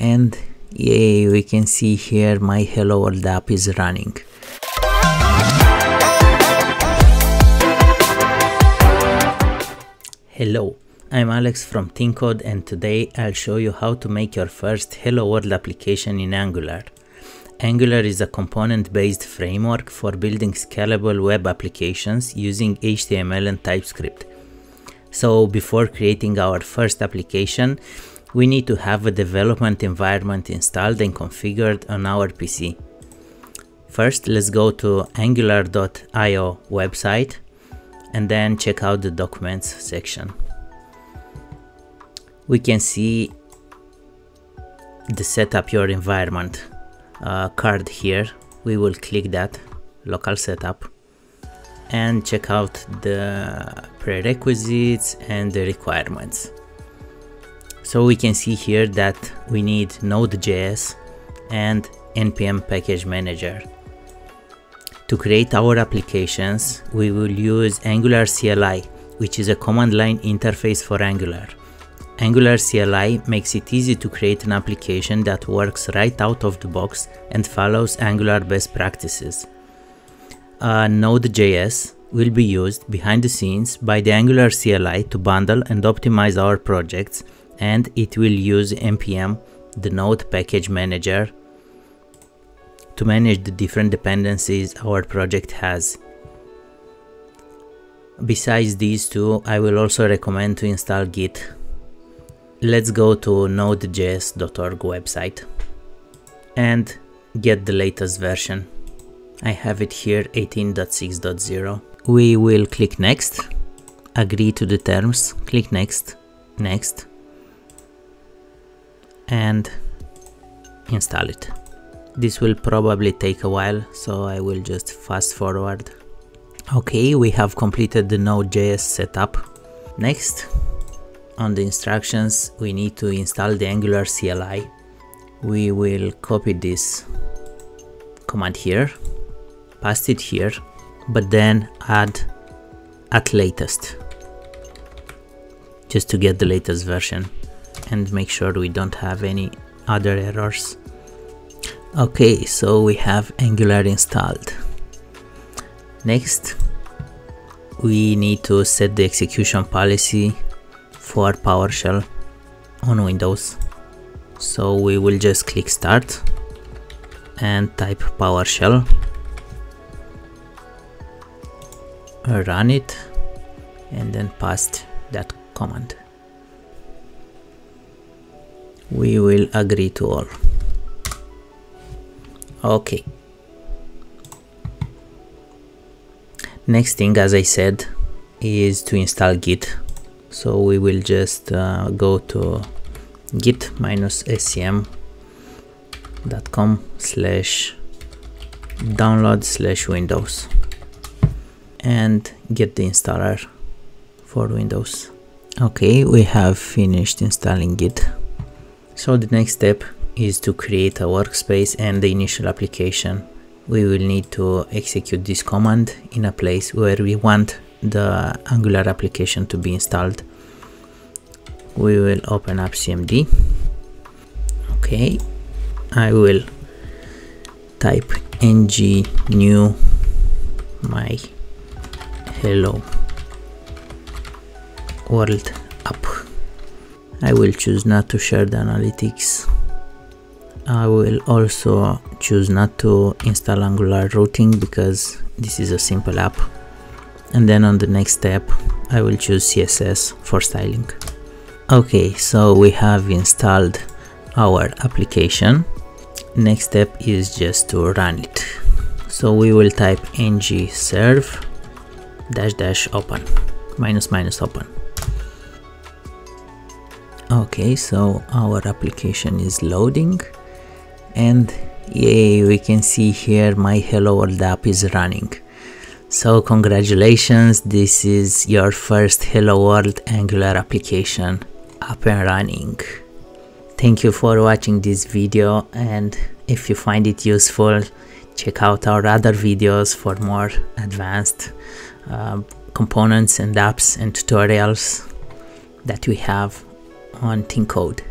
and yay, we can see here my Hello World app is running. Hello, I'm Alex from ThinkCode, and today I'll show you how to make your first Hello World application in Angular. Angular is a component-based framework for building scalable web applications using HTML and TypeScript. So before creating our first application, we need to have a development environment installed and configured on our PC. First, let's go to angular.io website and then check out the documents section. We can see the setup your environment card here. We will click that local setup and check out the prerequisites and the requirements. So we can see here that we need Node.js and npm package manager. To create our applications, we will use Angular CLI, which is a command line interface for Angular. Angular CLI makes it easy to create an application that works right out of the box and follows Angular best practices. Node.js will be used behind the scenes by the Angular CLI to bundle and optimize our projects, and it will use npm, the Node package manager, to manage the different dependencies our project has. Besides these two, I will also recommend to install Git. Let's go to nodejs.org website and get the latest version. I have it here, 18.6.0. We will click next, agree to the terms, click next, next, and install it. This will probably take a while, so I will just fast forward. Okay, we have completed the Node.js setup. Next, on the instructions, we need to install the Angular CLI. We will copy this command here, paste it here, but then add at latest, just to get the latest version and make sure we don't have any other errors. Okay, so we have Angular installed. Next, we need to set the execution policy for PowerShell on Windows. So we will just click start and type PowerShell, run it, and then paste that command. We will agree to all. Okay. Next thing, as I said, is to install Git. So we will just go to git-scm.com/download/windows and get the installer for Windows. Okay, we have finished installing Git. So the next step is to create a workspace and the initial application. We will need to execute this command in a place where we want the Angular application to be installed. We will open up CMD. Okay, I will type ng new my hello world app. I will choose not to share the analytics. I will also choose not to install Angular routing because this is a simple app. And then on the next step, I will choose CSS for styling. Okay, so we have installed our application. Next step is just to run it. So we will type ng serve --open --open. Okay, so our application is loading, and yay, we can see here my Hello World app is running. So congratulations, this is your first Hello World Angular application up and running. Thank you for watching this video, and if you find it useful, check out our other videos for more advanced components and apps and tutorials that we have on ThinkCode.